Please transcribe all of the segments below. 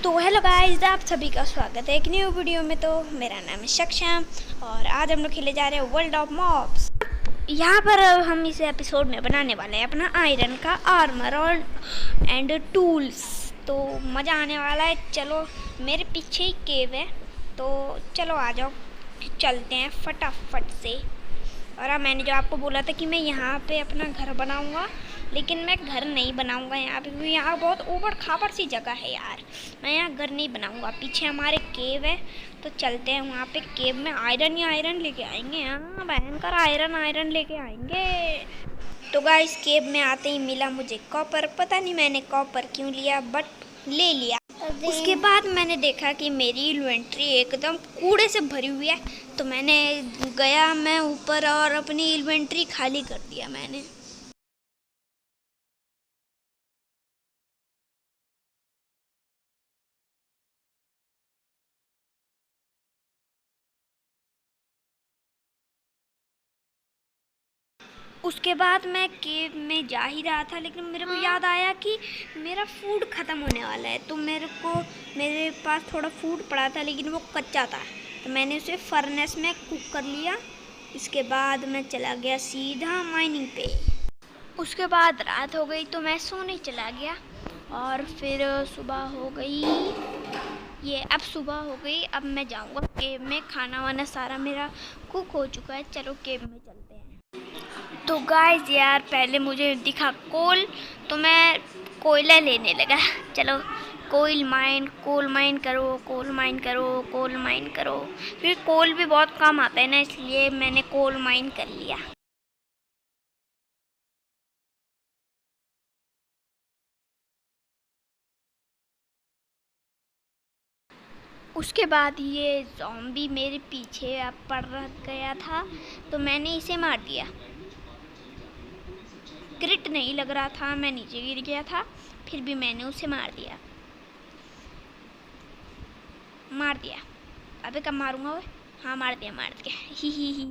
तो hello guys, आप सभी का स्वागत है एक न्यू वीडियो में। तो मेरा नाम है सक्षम और आज हम लोग खेले जा रहे हैं वर्ल्ड ऑफ मॉब्स। यहाँ पर हम इस एपिसोड में बनाने वाले हैं अपना आयरन का आर्मर और एंड टूल्स। तो मज़ा आने वाला है। चलो, मेरे पीछे ही केव है, तो चलो आ जाओ, चलते हैं फटाफट से। और अब मैंने जो आपको बोला था कि मैं यहाँ पे अपना घर बनाऊँगा, लेकिन मैं घर नहीं बनाऊंगा यहाँ पे, क्योंकि यहाँ बहुत ऊबड़ खाबड़ सी जगह है यार। मैं यहाँ घर नहीं बनाऊंगा। पीछे हमारे केव है, तो चलते हैं वहाँ पे। केव में आयरन ही आयरन लेके आएंगे। हाँ, भयंकर आयरन लेके आएंगे। तो गाइस, केव में आते ही मिला मुझे कॉपर। पता नहीं मैंने कॉपर क्यों लिया, बट ले लिया। उसके बाद मैंने देखा कि मेरी इन्वेंट्री एकदम कूड़े से भरी हुई है, तो मैं ऊपर और अपनी इन्वेंट्री खाली कर दिया मैंने। उसके बाद मैं केव में जा ही रहा था, लेकिन मेरे को याद आया कि मेरा फूड ख़त्म होने वाला है। तो मेरे पास थोड़ा फूड पड़ा था, लेकिन वो कच्चा था, तो मैंने उसे फर्नेस में कुक कर लिया। इसके बाद मैं चला गया सीधा माइनिंग पे। उसके बाद रात हो गई, तो मैं सोने चला गया। और फिर सुबह हो गई। अब सुबह हो गई। अब मैं जाऊंगा केव में। खाना वाना सारा मेरा कुक हो चुका है। चलो केव में चलते हैं। तो गाइस यार, पहले मुझे दिखा कोल, तो मैं कोयला लेने लगा। चलो कोल माइन करो, कोल माइन करो। क्योंकि कोल भी बहुत कम आता है ना, इसलिए मैंने कोल माइन कर लिया। उसके बाद ये ज़ॉम्बी मेरे पीछे अब पड़ गया था, तो मैंने इसे मार दिया। क्रिट नहीं लग रहा था, मैं नीचे गिर गया था, फिर भी मैंने उसे मार दिया। अबे कब मारूंगा वो? हाँ, मार दिया ही।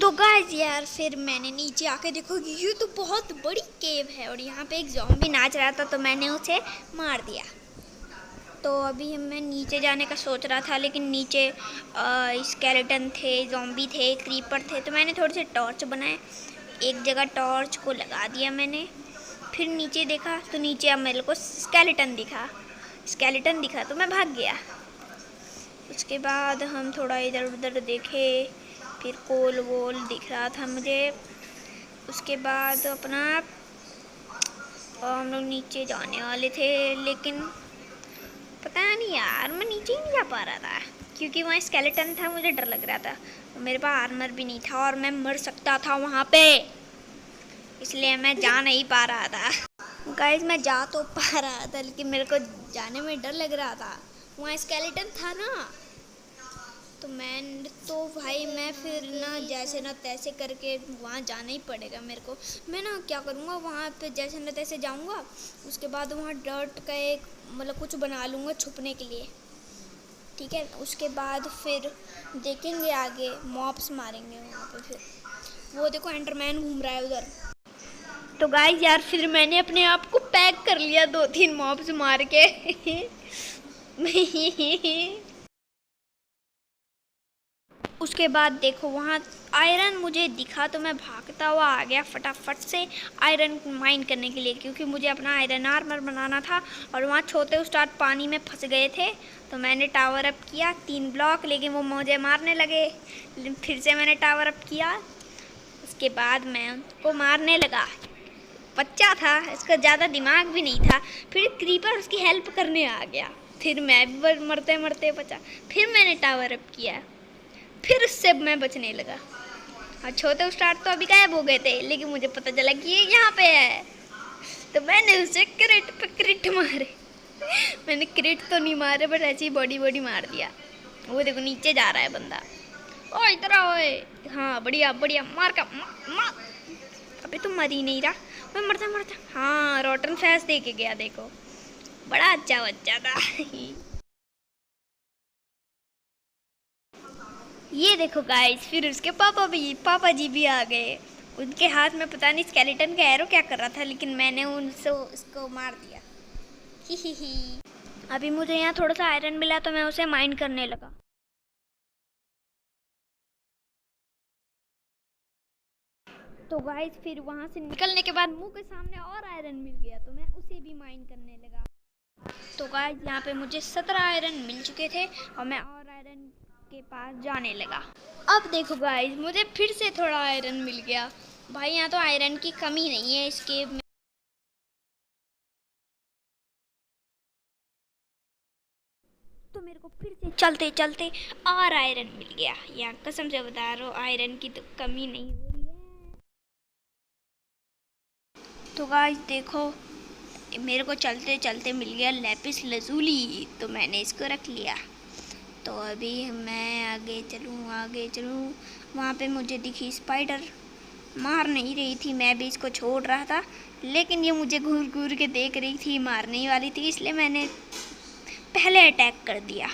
तो गाइस यार, फिर मैंने नीचे आके देखो, ये तो बहुत बड़ी केव है और यहाँ पे एक ज़ॉम्बी नाच रहा था, तो मैंने उसे मार दिया। तो अभी मैं नीचे जाने का सोच रहा था, लेकिन नीचे स्केलेटन थे, ज़ॉम्बी थे, क्रीपर थे, तो मैंने थोड़े से टॉर्च बनाए। एक जगह टॉर्च को लगा दिया मैंने। फिर नीचे देखा, तो नीचे अब मेरे को स्केलेटन दिखा तो मैं भाग गया। उसके बाद हम थोड़ा इधर उधर देखे, फिर कोल वोल दिख रहा था मुझे। उसके बाद हम लोग नीचे जाने वाले थे, लेकिन पता नहीं यार, मैं नीचे ही नहीं जा पा रहा था, क्योंकि वहाँ स्केलेटन था, मुझे डर लग रहा था। मेरे पास आर्मर भी नहीं था और मैं मर सकता था वहाँ पे, इसलिए मैं जा नहीं पा रहा था। गाइस, मैं जा तो पा रहा था, लेकिन मेरे को जाने में डर लग रहा था। वहाँ स्केलेटन था ना, तो भाई मैं फिर ना जैसे ना तैसे करके वहाँ जाना ही पड़ेगा मेरे को। मैं ना क्या करूँगा, वहाँ पे जैसे ना तैसे जाऊँगा। उसके बाद वहाँ डर्ट का एक कुछ बना लूँगा छुपने के लिए, ठीक है। उसके बाद फिर देखेंगे आगे, मॉब्स मारेंगे वहाँ पे। फिर वो देखो, एंडरमैन घूम रहा है उधर। तो गाइस यार, फिर मैंने अपने आप को पैक कर लिया 2-3 मॉब्स मार के। उसके बाद देखो, वहाँ आयरन मुझे दिखा, तो मैं भागता हुआ आ गया फटाफट से आयरन माइन करने के लिए, क्योंकि मुझे अपना आयरन आर्मर बनाना था। और वहाँ छोटे उस्ताद पानी में फंस गए थे, तो मैंने टावर अप किया 3 ब्लॉक, लेकिन वो मुझे मारने लगे। फिर से मैंने टावर अप किया। उसके बाद मैं उनको मारने लगा। बच्चा था, इसका ज़्यादा दिमाग भी नहीं था। फिर क्रीपर उसकी हेल्प करने आ गया, फिर मैं भी मरते मरते बचा। फिर मैंने टावर अप किया, फिर उससे मैं बचने लगा। और छोटे उस्ताद तो अभी गायब हो गए थे, लेकिन मुझे पता चला कि ये यहाँ पे है, तो मैंने उसे क्रिट पे क्रिट मारे। मैंने क्रिट तो नहीं मारे, बट ऐसी बॉडी मार दिया। वो देखो, नीचे जा रहा है बंदा। ओ इधर आओ। हाँ, बढ़िया मार का मार। अबे तो मर ही नहीं रहा। मैं मरता। हाँ, रॉटन फैस दे के गया, देखो बड़ा अच्छा बच्चा था। ये देखो गाइस, फिर उसके पापा जी भी आ गए। उनके हाथ में पता नहीं स्केलेटन का एरो क्या कर रहा था, लेकिन मैंने उनसे उसको मार दिया। ही। अभी मुझे यहाँ थोड़ा सा आयरन मिला तो मैं उसे माइन करने लगा। तो गाइस फिर वहाँ से निकलने के बाद मुंह के सामने और आयरन मिल गया तो मैं उसे भी माइन करने लगा। तो गाइस यहाँ पे मुझे 17 आयरन मिल चुके थे और मैं और आयरन के पास जाने लगा। अब देखो गाइस मुझे फिर से थोड़ा आयरन मिल गया। भाई यहाँ तो आयरन की कमी नहीं है इस केव में। तो मेरे को फिर से चलते चलते और आयरन मिल गया। यहाँ कसम से बता रहा हूँ आयरन की तो कमी नहीं हो रही है। तो गाइस देखो मेरे को चलते चलते मिल गया लैपिस लजूली, तो मैंने इसको रख लिया। तो अभी मैं आगे चलूँ। वहाँ पे मुझे दिखी स्पाइडर, मार नहीं रही थी, मैं भी इसको छोड़ रहा था लेकिन ये मुझे घूर घूर के देख रही थी, मारने ही वाली थी, इसलिए मैंने पहले अटैक कर दिया।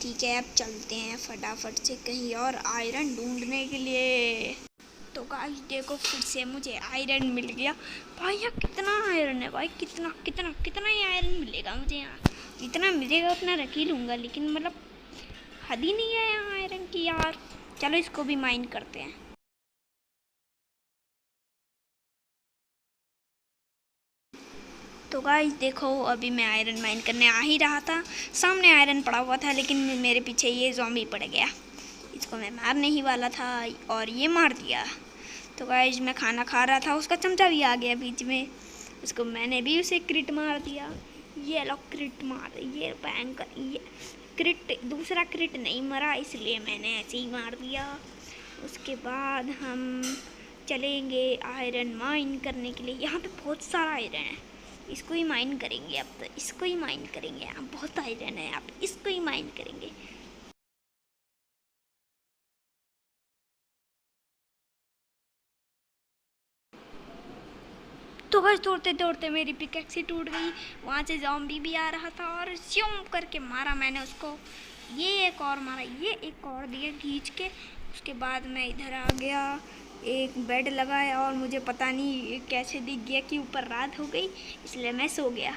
ठीक है अब चलते हैं फटाफट से कहीं और आयरन ढूंढने के लिए। तो गाइस देखो फिर से मुझे आयरन मिल गया। भाई यहाँ कितना आयरन है भाई, कितना कितना कितना ही आयरन मिलेगा मुझे यहाँ। जितना मिलेगा उतना रख ही लूँगा, लेकिन मतलब हद ही नहीं है यहाँ आयरन की यार। चलो इसको भी माइन करते हैं। तो गाइस देखो अभी मैं आयरन माइन करने आ ही रहा था, सामने आयरन पड़ा हुआ था लेकिन मेरे पीछे ये ज़ॉम्बी पड़ गया। इसको मैं मारने ही वाला था और ये मार दिया। तो गाइस मैं खाना खा रहा था, उसका चमचा भी आ गया बीच में, उसको मैंने भी उसे क्रिट मार दिया। ये लो क्रिट मार, ये बैंक ये क्रिट, दूसरा क्रिट नहीं मरा इसलिए मैंने ऐसे ही मार दिया। उसके बाद हम चलेंगे आयरन माइन करने के लिए। यहाँ पे बहुत सारा आयरन है, इसको ही माइन करेंगे। अब तो इसको ही माइन करेंगे, यहाँ बहुत आयरन है, आप इसको ही माइन करेंगे। तो बस दौड़ते दौड़ते मेरी पिकैक्स ही टूट गई। वहाँ से ज़ॉम्बी भी आ रहा था और श्योम करके मारा मैंने उसको। ये एक और मारा, ये एक और दिया खींच के। उसके बाद मैं इधर आ गया, एक बेड लगाया और मुझे पता नहीं कैसे दिख गया कि ऊपर रात हो गई, इसलिए मैं सो गया।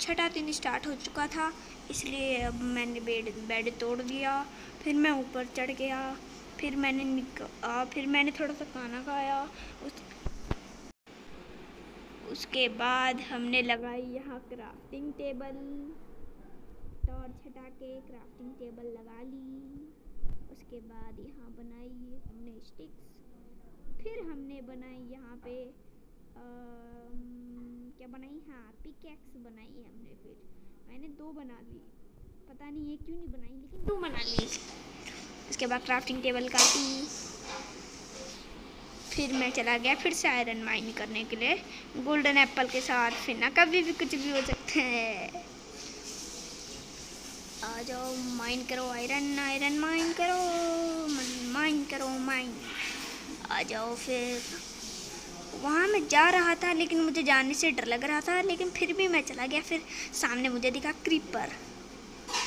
छठा दिन स्टार्ट हो चुका था इसलिए अब मैंने बेड तोड़ दिया। फिर मैं ऊपर चढ़ गया, फिर मैंने थोड़ा सा खाना खाया। उसके बाद हमने लगाई यहाँ क्राफ्टिंग टेबल, टॉर्च हटा के क्राफ्टिंग टेबल लगा ली। उसके बाद यहाँ बनाई हमने स्टिक्स, फिर हमने बनाई यहाँ पे क्या बनाई, हाँ पिकैक्स बनाई हमने। फिर मैंने 2 बना ली, पता नहीं ये क्यों नहीं बनाई लेकिन 2 बना ली। उसके बाद क्राफ्टिंग टेबल काटी, फिर मैं चला गया फिर से आयरन माइन करने के लिए गोल्डन एप्पल के साथ। फिर ना कभी भी कुछ भी हो सकता है। आ जाओ माइन करो, आयरन आयरन माइन करो, माइन करो माइन। आ जाओ। फिर वहाँ मैं जा रहा था लेकिन मुझे जाने से डर लग रहा था, लेकिन फिर भी मैं चला गया। फिर सामने मुझे दिखा क्रीपर,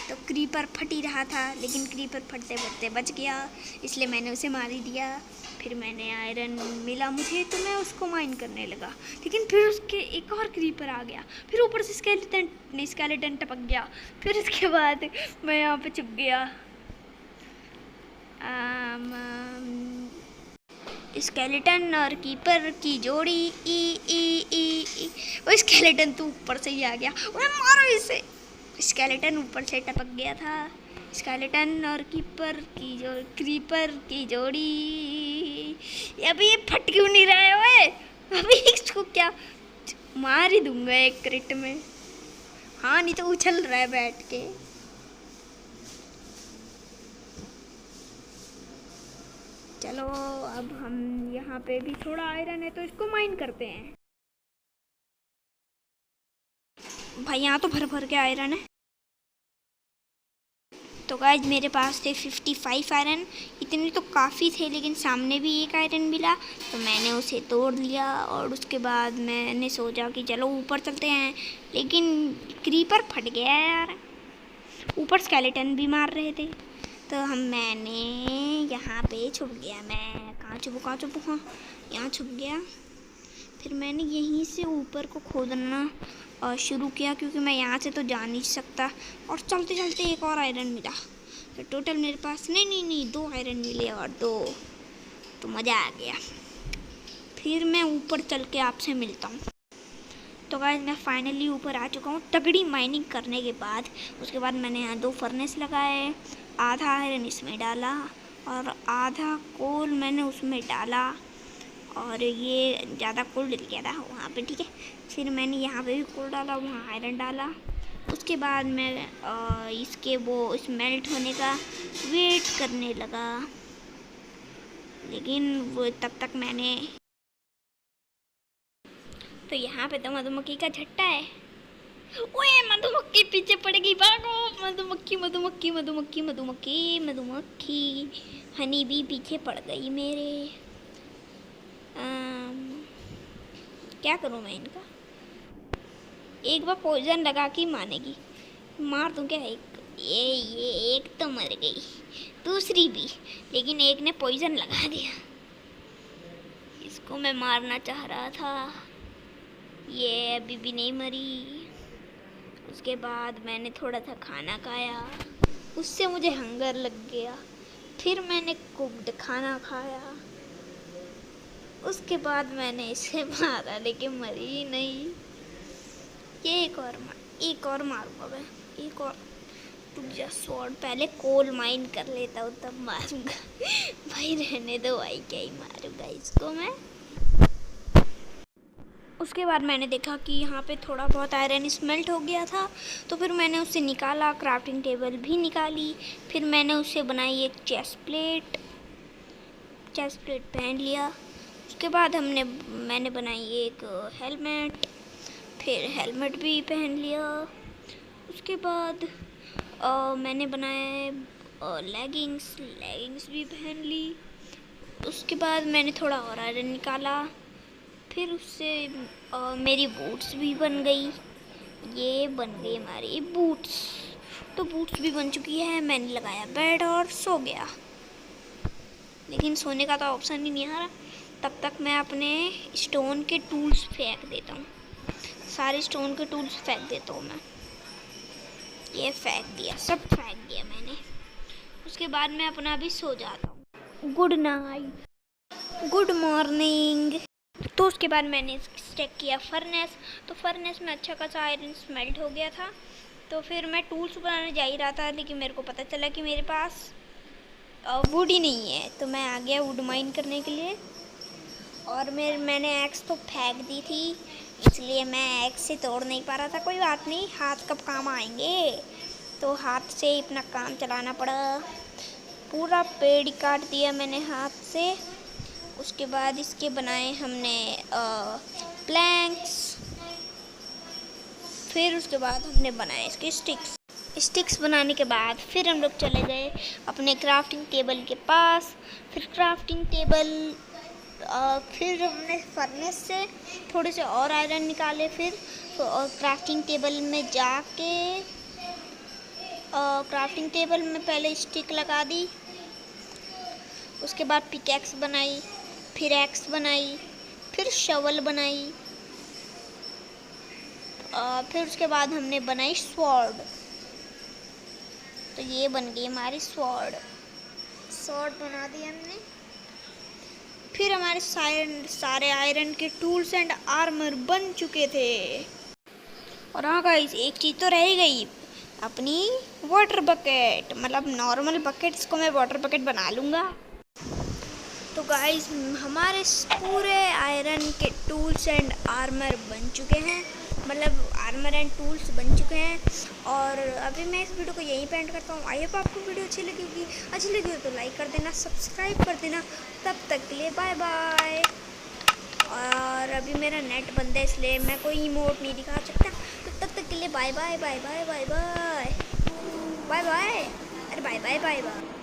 तो क्रीपर फट ही रहा था लेकिन क्रीपर फटते फटते बच गया, इसलिए मैंने उसे मार ही दिया। फिर मैंने आयरन मिला मुझे तो मैं उसको माइन करने लगा, लेकिन फिर उसके एक और क्रीपर आ गया, फिर ऊपर से स्केलेटन टपक गया। फिर उसके बाद मैं यहाँ पे छुप गया। स्केलेटन और कीपर की जोड़ी ई ई ई ई। वो स्केलेटन तो ऊपर से ही आ गया, मारो इसे। स्केलेटन ऊपर से टपक गया था। स्केलेटन और क्रीपर की जोड़ी। अभी ये फट क्यों नहीं रहा है ओए? अभी इसको क्या मार ही दूंगा एक क्रिट में। हाँ नहीं तो उछल रहा है बैठ के। चलो अब हम यहाँ पे भी थोड़ा आयरन है तो इसको माइन करते हैं। भाई यहाँ तो भर भर के आयरन है। तो गाइस मेरे पास थे 55 आयरन, इतने तो काफ़ी थे, लेकिन सामने भी एक आयरन मिला तो मैंने उसे तोड़ लिया। और उसके बाद मैंने सोचा कि चलो ऊपर चलते हैं, लेकिन क्रीपर फट गया यार। ऊपर स्केलेटन भी मार रहे थे तो मैंने यहाँ पे छुप गया। मैं कहाँ छुपूँ हाँ यहाँ छुप गया। फिर मैंने यहीं से ऊपर को खोदना शुरू किया, क्योंकि मैं यहाँ से तो जा नहीं सकता। और चलते चलते एक और आयरन मिला, तो टोटल मेरे पास नहीं 2 आयरन मिले और 2, तो मज़ा आ गया। फिर मैं ऊपर चल के आपसे मिलता हूँ। तो गाइस मैं फाइनली ऊपर आ चुका हूँ तगड़ी माइनिंग करने के बाद। उसके बाद मैंने यहाँ 2 फर्नेस लगाए, आधा आयरन इसमें डाला और आधा कोल मैंने उसमें डाला, और ये ज़्यादा कोल डल गया था वहाँ पे, ठीक है। फिर मैंने यहाँ पे भी कोल डाला, वहाँ आयरन डाला। उसके बाद मैं इसके वो स्मेल्ट होने का वेट करने लगा, लेकिन वो तब तक मैंने तो यहाँ पे तो मधुमक्खी का झट्टा है। ओए मधुमक्खी पीछे पड़ गई, भागो। मधुमक्खी मधुमक्खी मधुमक्खी मधुमक्खी मधुमक्खी हनी भी पीछे पड़ गई मेरे। क्या करूँ मैं इनका? एक बार पॉइजन लगा के मानेगी, मार दूँ क्या? ये एक तो मर गई, दूसरी भी, लेकिन एक ने पॉइजन लगा दिया। इसको मैं मारना चाह रहा था, ये अभी भी नहीं मरी। उसके बाद मैंने थोड़ा सा खाना खाया, उससे मुझे हंगर लग गया। फिर मैंने कुक्ड खाना खाया, उसके बाद मैंने इसे मारा, लेकिन मरी ही नहीं। ये एक और मारूंगा मैं, एक और। रुक जा स्वॉर्ड, पहले कोल माइन कर लेता हूँ तब मारूंगा। भाई रहने दो भाई, क्या ही मारूंगा इसको मैं। उसके बाद मैंने देखा कि यहाँ पे थोड़ा बहुत आयरन स्मेल्ट हो गया था, तो फिर मैंने उसे निकाला, क्राफ्टिंग टेबल भी निकाली। फिर मैंने उसे बनाई एक चेस्ट प्लेट पहन लिया। उसके बाद मैंने बनाई एक हेलमेट, फिर हेलमेट भी पहन लिया। उसके बाद मैंने बनाया लेगिंग्स भी पहन ली। उसके बाद मैंने थोड़ा और आयरन निकाला, फिर उससे मेरी बूट्स भी बन गई। ये बन गई हमारी बूट्स, तो बूट्स भी बन चुकी है। मैंने लगाया बेड और सो गया, लेकिन सोने का तो ऑप्शन ही नहीं आ रहा। तब तक मैं अपने स्टोन के टूल्स फेंक देता हूँ, सारे स्टोन के टूल्स फेंक देता हूँ मैं। ये फेंक दिया, सब फेंक दिया मैंने। उसके बाद मैं अपना भी सो जाता हूँ। Good night, good morning. तो उसके बाद मैंने स्टेक किया फर्नेस, तो फर्नेस में अच्छा खासा आयरन स्मेल्ट हो गया था। तो फिर मैं टूल्स बनाने जा ही रहा था, लेकिन मेरे को पता चला कि मेरे पास वुड ही नहीं है। तो मैं आ गया वुड माइन करने के लिए, और मैंने एक्स तो फेंक दी थी, इसलिए मैं एक्स से तोड़ नहीं पा रहा था। कोई बात नहीं, हाथ कब काम आएंगे, तो हाथ से ही अपना काम चलाना पड़ा। पूरा पेड़ ही काट दिया मैंने हाथ से। उसके बाद इसके बनाए हमने प्लैंक्स, फिर उसके बाद हमने बनाए इसके स्टिक्स बनाने के बाद फिर हम लोग चले गए अपने क्राफ्टिंग टेबल के पास। फिर क्राफ्टिंग टेबल फिर हमने फर्नेस से थोड़े से और आयरन निकाले। फिर क्राफ्टिंग टेबल में जाके क्राफ्टिंग टेबल में पहले स्टिक लगा दी, उसके बाद पिकैक्स बनाई, फिर एक्स बनाई, फिर शवल बनाई, फिर उसके बाद हमने बनाई स्वॉर्ड। तो ये बन गई हमारी स्वॉर्ड बना दी हमने। फिर हमारे सारे आयरन के टूल्स एंड आर्मर बन चुके थे। और हाँ गाइस, एक चीज़ तो रह ही गई, अपनी वाटर बकेट, मतलब नॉर्मल बकेट, इसको मैं वाटर बकेट बना लूँगा। तो गाइस हमारे पूरे आयरन के टूल्स एंड आर्मर बन चुके हैं, मतलब आर्मर एंड टूल्स बन चुके हैं। और अभी मैं इस वीडियो को यहीं पे एंड करता हूँ। आई होप आपको वीडियो अच्छी लगी हो तो लाइक कर देना, सब्सक्राइब कर देना। तब तक के लिए बाय बाय। और अभी मेरा नेट बंद है, इसलिए मैं कोई इमोट नहीं दिखा सकता। तो तब तक के लिए bye bye bye bye bye bye bye bye. अरे बाय बाय बाय बाय।